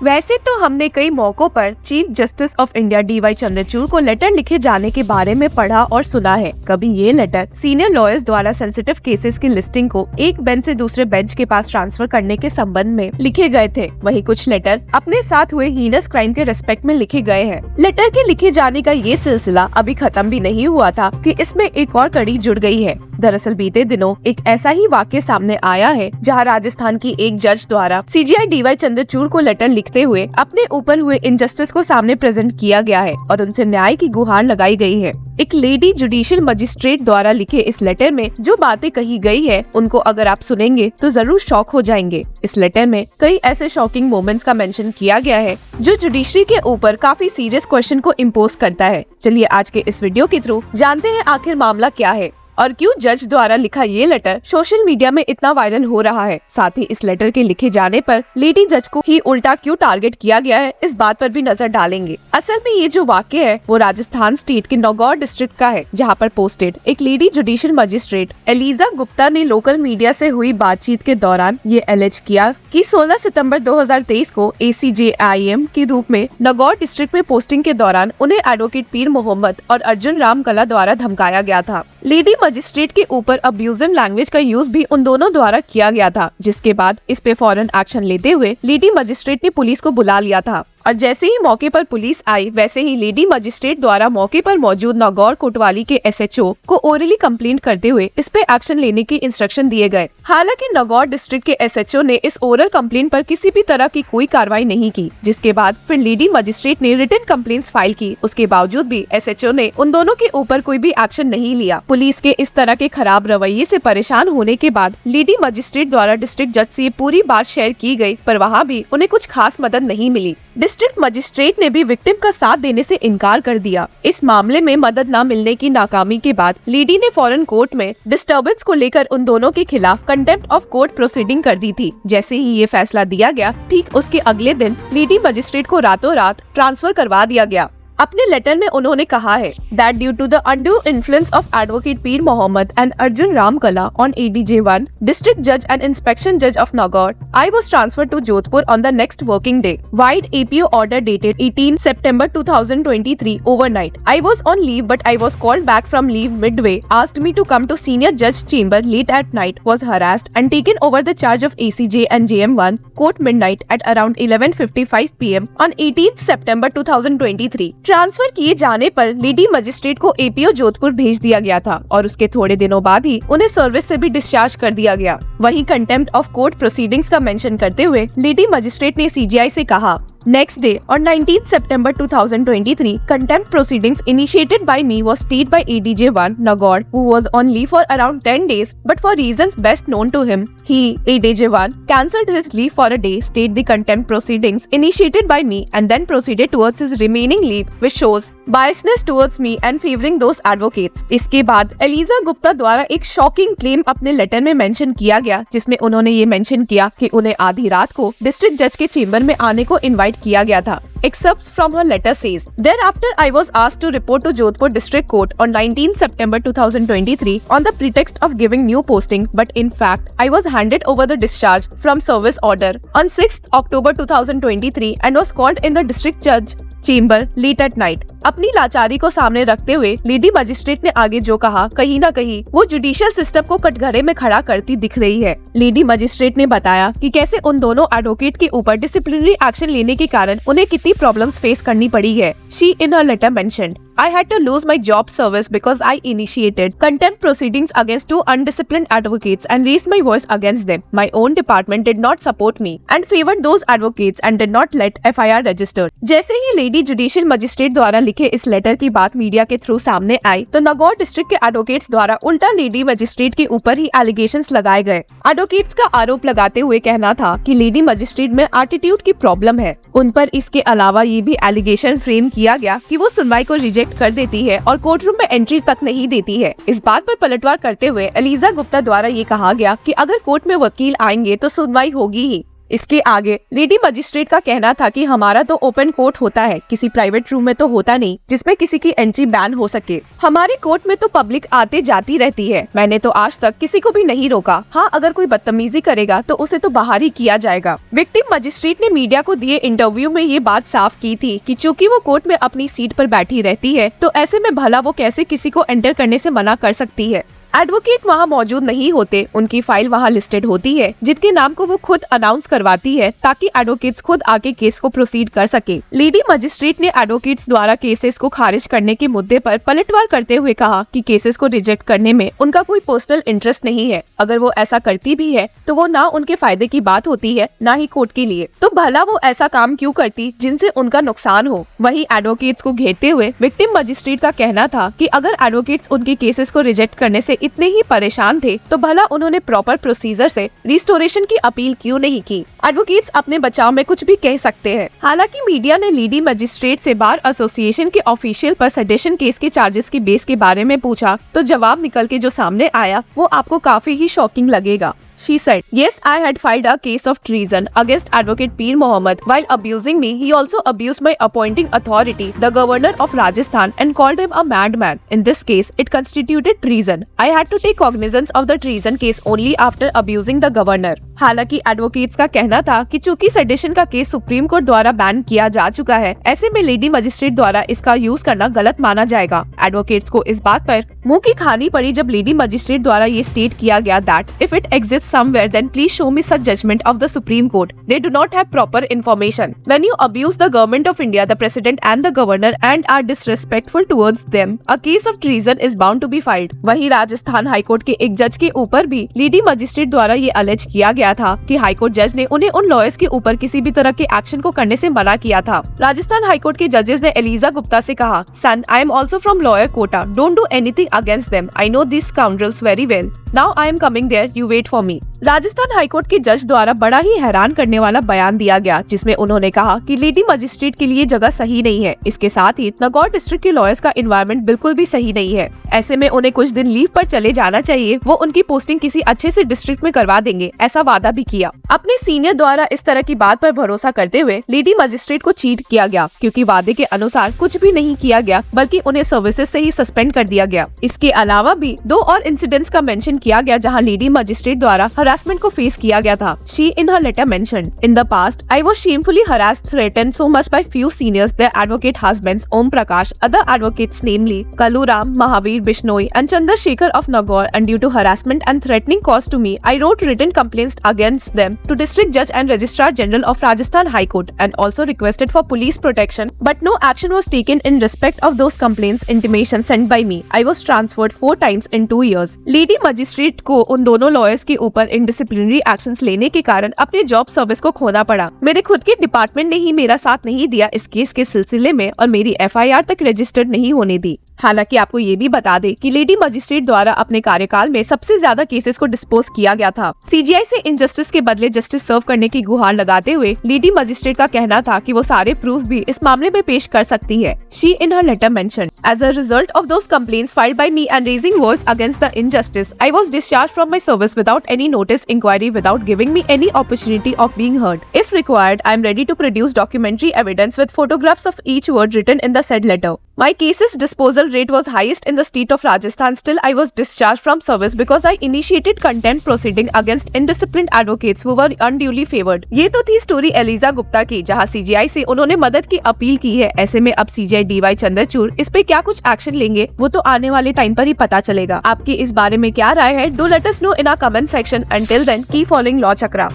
वैसे तो हमने कई मौकों पर chief justice of India DY Chandrachud को लेटर लिखे जाने के बारे में पढ़ा और सुना है। कभी ये लेटर सीनियर लॉयर्स द्वारा सेंसिटिव केसेस की लिस्टिंग को एक बेंच से दूसरे बेंच के पास ट्रांसफर करने के संबंध में लिखे गए थे। वहीं कुछ लेटर अपने साथ हुए हीनस क्राइम के रेस्पेक्ट में लिखे गए हैं। लेटर के लिखे जाने का ये सिलसिला अभी खत्म भी नहीं हुआ था कि इसमें एक और कड़ी जुड़ गई है। दरअसल बीते दिनों एक ऐसा ही वाक्य सामने आया है जहां राजस्थान की एक जज द्वारा CJI DY चंद्रचूड़ को लेटर लिखते हुए अपने ऊपर हुए इनजस्टिस को सामने प्रेजेंट किया गया है और उनसे न्याय की गुहार लगाई गई है। एक लेडी जुडिशियल मजिस्ट्रेट द्वारा लिखे इस लेटर में जो बातें कही गई है उनको अगर आप सुनेंगे तो जरूर शॉक हो जाएंगे। इस लेटर में कई ऐसे शॉकिंग मोमेंट्स का मेंशन किया गया है जो जुडिशरी के ऊपर काफी सीरियस क्वेश्चन को इम्पोज करता है। चलिए आज के इस वीडियो के थ्रू जानते हैं आखिर मामला क्या है और क्यों जज द्वारा लिखा ये लेटर सोशल मीडिया में इतना वायरल हो रहा है। साथ ही इस लेटर के लिखे जाने पर लेडी जज को ही उल्टा क्यों टारगेट किया गया है, इस बात पर भी नजर डालेंगे। असल में ये जो वाक्य है वो राजस्थान स्टेट के नौगौर डिस्ट्रिक्ट का है, जहाँ पर पोस्टेड एक lady judicial magistrate Eliza Gupta ने लोकल मीडिया से हुई बातचीत के दौरान ये एलिज किया कि 16 सितंबर 2023 को ACJIM के रूप में नौगौर डिस्ट्रिक्ट में पोस्टिंग के दौरान उन्हें एडवोकेट पीर मोहम्मद और अर्जुन राम कला द्वारा धमकाया गया था। लेडी मजिस्ट्रेट के ऊपर अब्यूजिव लैंग्वेज का यूज भी उन दोनों द्वारा किया गया था, जिसके बाद इस पे फौरन एक्शन लेते हुए लेडी मजिस्ट्रेट ने पुलिस को बुला लिया था। और जैसे ही मौके पर पुलिस आई वैसे ही लेडी मजिस्ट्रेट द्वारा मौके पर मौजूद नौगौर कोतवाली के SHO को ओरली कंप्लेंट करते हुए इस पे एक्शन लेने के इंस्ट्रक्शन दिए गए। हालांकि नौगौर डिस्ट्रिक्ट के SHO ने इस ओरल कंप्लेंट पर किसी भी तरह की कोई कार्रवाई नहीं की, जिसके बाद फिर लेडी मजिस्ट्रेट ने रिटन कंप्लेंट्स फाइल की। उसके बावजूद भी SHO ने उन दोनों के ऊपर कोई भी एक्शन नहीं लिया। पुलिस के इस तरह के खराब रवैये से परेशान होने के बाद लेडी मजिस्ट्रेट द्वारा डिस्ट्रिक्ट जज से पूरी बात शेयर की गई, पर वहाँ भी उन्हें कुछ खास मदद नहीं मिली। डिस्ट्रिक्ट मजिस्ट्रेट ने भी विक्टिम का साथ देने से इनकार कर दिया। इस मामले में मदद न मिलने की नाकामी के बाद लेडी ने फौरन कोर्ट में डिस्टर्बेंस को लेकर उन दोनों के खिलाफ कंटेम्प्ट ऑफ कोर्ट प्रोसीडिंग कर दी थी। जैसे ही ये फैसला दिया गया, ठीक उसके अगले दिन लेडी मजिस्ट्रेट को रातों रात ट्रांसफर करवा दिया गया। अपने लेटर में उन्होंने कहा है that due to the undue influence of advocate Peer Mohammed and Arjun Ramkala on ADJ1, district judge and inspection judge of Nagaur, I was transferred to Jodhpur on the next working day. Wide APO order dated 18 September 2023 overnight. I was on leave but I was called back from leave midway, asked me to come to senior judge chamber late at night, was harassed and taken over the charge of ACJ and JM1 court midnight at around 11:55 PM on 18 September 2023. Transfer किए जाने पर lady magistrate को APO Jodhpur भेज दिया गया था और उसके थोड़े दिनों बाद ही उन्हें सर्विस से भी डिस्चार्ज कर दिया गया। वहीं कंटेम्प्ट ऑफ कोर्ट प्रोसीडिंग्स का मेंशन करते हुए लेडी मजिस्ट्रेट ने CJI से कहा, Next day, on 19th September 2023, contempt proceedings initiated by me was stayed by ADJ1 Nagaur, who was on leave for around 10 days, but for reasons best known to him, he, ADJ1, cancelled his leave for a day, stayed the contempt proceedings initiated by me, and then proceeded towards his remaining leave, which shows biasness towards me and favoring those advocates. इसके बाद Elijah Gupta द्वारा एक shocking claim अपने letter में mention किया गया, जिसमें उन्होंने ये मेंशन किया कि उन्हें आधी रात को डिस्ट्रिक्ट जज के चेंबर में आने को इनवाइट किया गया था। Excerpts from her letter says, Thereafter I was asked to report to Jodhpur District Court on 19 September 2023 on the pretext of giving new posting, but in fact I was handed over the discharge from service order on 6th October 2023 and was called in the district judge chamber late at night. अपनी लाचारी को सामने रखते हुए lady magistrate ने आगे जो कहा, कहीं न कहीं वो जुडिशियल सिस्टम को कटघरे में खड़ा करती दिख रही है। लेडी मजिस्ट्रेट ने बताया कि कैसे उन दोनों एडवोकेट के ऊपर डिसिप्लिनरी एक्शन लेने के कारण उन्हें कितनी प्रॉब्लम्स फेस करनी पड़ी है। She in her letter mentioned, I had to lose my job service because I initiated contempt proceedings against 2 undisciplined advocates and raised my voice against them. My own department did not support me and favored those advocates and did not let FIR registered. जैसे ही lady judicial magistrate द्वारा लिखे इस letter की बात media के through सामने आई तो Nagaur district के एडवोकेट्स द्वारा उल्टा लेडी मजिस्ट्रेट के ऊपर ही एलिगेशंस लगाए गए। एडवोकेट्स का आरोप लगाते हुए कहना था कि लेडी मजिस्ट्रेट में एटीट्यूड की प्रॉब्लम है। उन पर इसके अलावा ये भी एलिगेशन फ्रेम किया गया कि वो सुनवाई को रिजेक्ट कर देती है और कोर्ट रूम में एंट्री तक नहीं देती है। इस बात पर पलटवार करते हुए एलिजा गुप्ता द्वारा ये कहा गया कि अगर कोर्ट में वकील आएंगे तो सुनवाई होगी ही। इसके आगे लेडी मजिस्ट्रेट का कहना था कि हमारा तो ओपन कोर्ट होता है, किसी प्राइवेट रूम में तो होता नहीं जिसमें किसी की एंट्री बैन हो सके। हमारे कोर्ट में तो पब्लिक आते जाती रहती है, मैंने तो आज तक किसी को भी नहीं रोका। हाँ, अगर कोई बदतमीजी करेगा तो उसे तो बाहर ही किया जाएगा। विक्टिम मजिस्ट्रेट ने मीडिया को दिए इंटरव्यू में ये बात साफ की थी कि चूंकि वो कोर्ट में अपनी सीट पर बैठी रहती है तो ऐसे में भला वो कैसे किसी को एंटर करने से मना कर सकती है। एडवोकेट वहाँ मौजूद नहीं होते, उनकी फाइल वहाँ लिस्टेड होती है जिनके नाम को वो खुद अनाउंस करवाती है ताकि एडवोकेट्स खुद आके केस को प्रोसीड कर सके। लेडी मजिस्ट्रेट ने एडवोकेट्स द्वारा केसेस को खारिज करने के मुद्दे पर पलटवार करते हुए कहा कि केसेस को रिजेक्ट करने में उनका कोई पर्सनल इंटरेस्ट नहीं है। अगर वो ऐसा करती भी है तो वो ना उनके फायदे की बात होती है ना ही कोर्ट के लिए, तो भला वो ऐसा काम क्यों करती जिनसे उनका नुकसान हो। वहीं एडवोकेट्स को घेरते हुए विक्टिम मजिस्ट्रेट का कहना था कि अगर एडवोकेट्स उनके केसेस को रिजेक्ट करने से इतने ही परेशान थे तो भला उन्होंने प्रॉपर प्रोसीजर से रिस्टोरेशन की अपील क्यों नहीं की। एडवोकेट्स अपने बचाव में कुछ भी कह सकते हैं। हालांकि मीडिया ने लेडी मजिस्ट्रेट से बार एसोसिएशन के ऑफिशियल पर सेडेशन केस के चार्जेस के बेस के बारे में पूछा तो जवाब निकल के जो सामने आया वो आपको काफी ही शॉकिंग लगेगा। She said, "Yes, I had filed a case of treason against Advocate Peer Mohammed. While abusing me, he also abused my appointing authority, the Governor of Rajasthan, and called him a madman. In this case, it constituted treason. I had to take cognizance of the treason case only after abusing the Governor." हालांकि advocates का कहना था कि चूंकि sedation का case supreme court द्वारा ban किया जा चुका है, ऐसे में लेडी मजिस्ट्रेट द्वारा इसका यूज करना गलत माना जाएगा। एडवोकेट्स को इस बात पर मुंह की खानी पड़ी जब लेडी मजिस्ट्रेट द्वारा ये स्टेट किया गया that if it exist somewhere, then please show me such judgment of the Supreme Court. They do not have proper information. When you abuse the government of India, the president and the governor and are disrespectful towards them, a case of treason is bound to be filed. वहीं Rajasthan high court के एक जज के ऊपर भी lady magistrate द्वारा ये allege किया गया था कि हाईकोर्ट जज ने उन्हें उन लॉयर्स के ऊपर किसी भी तरह के एक्शन को करने से मना किया था। राजस्थान हाईकोर्ट के जजेस ने एलिजा गुप्ता से कहा, "Son, I am also from lawyer quota. Don't do anything against them. I know these scoundrels very well. Now I am coming there. You wait for me." Rajasthan high court के जज द्वारा बड़ा ही हैरान करने वाला बयान दिया गया जिसमें उन्होंने कहा कि लेडी मजिस्ट्रेट के लिए जगह सही नहीं है। इसके साथ ही नागौर डिस्ट्रिक्ट के लॉयर्स का एनवायरनमेंट बिल्कुल भी सही नहीं है। ऐसे में उन्हें कुछ दिन लीव पर चले जाना चाहिए। वो उनकी पोस्टिंग किसी अच्छे से डिस्ट्रिक्ट में करवा देंगे, ऐसा वादा भी किया। अपने सीनियर द्वारा इस तरह की बात पर भरोसा करते हुए लेडी मजिस्ट्रेट को चीट किया गया क्योंकि वादे के अनुसार कुछ भी नहीं किया गया बल्कि उन्हें सर्विसेज से ही सस्पेंड कर दिया गया। इसके अलावा भी 2 और इंसिडेंट्स का मेंशन किया गया जहां लेडी मजिस्ट्रेट द्वारा हरासमेंट को फेस किया गया था। She in her letter mentioned, "In the past, I was shamefully harassed, threatened so much by few seniors, their advocate husbands, Om Prakash, other advocates namely Kalu Ram, Mahavir Bishnoi, and Chandrasekhar of Nagaur, and due to harassment and threatening caused to me, I wrote written complaints against them to District Judge and Registrar General of Rajasthan High Court, and also requested for police protection, but no action was taken in respect of those complaints intimation sent by me. I was transferred 4 times in 2 years." Lady magistrate को उन दोनों lawyers के ऊपर इंडिसिप्लिनरी actions लेने के कारण अपने job service को खोना पड़ा। मेरे खुद के डिपार्टमेंट ने ही मेरा साथ नहीं दिया इस केस के सिलसिले में और मेरी FIR तक रजिस्टर्ड नहीं होने दी। हालांकि आपको ये भी बता दे कि लेडी मजिस्ट्रेट द्वारा अपने कार्यकाल में सबसे ज्यादा केसेस को डिस्पोज किया गया था। CGI से इनजस्टिस के बदले जस्टिस सर्व करने की गुहार लगाते हुए लेडी मजिस्ट्रेट का कहना था कि वो सारे प्रूफ भी इस मामले में पेश कर सकती है। She in her letter mentioned, "As a result of those complaints filed by me and raising voice against the injustice, I was discharged from my service without any notice, inquiry, without giving me any opportunity of being heard. If required, I am ready to produce documentary evidence with photographs of each word written in the said letter. My case's disposal rate was highest in the state of Rajasthan. Still, I was discharged from service because I initiated contempt proceeding against indisciplined advocates who were unduly favored." ये तो थी story Elijah Gupta की जहां CGI से उन्होंने मदद की appeal की है। ऐसे में अब CGI DY चंद्रचूड़ इस पे क्या कुछ एक्शन लेंगे वो तो आने वाले टाइम पर ही पता चलेगा। आपकी इस बारे में क्या राय है? Do let us know in our comment section. Until then keep following Law chakra.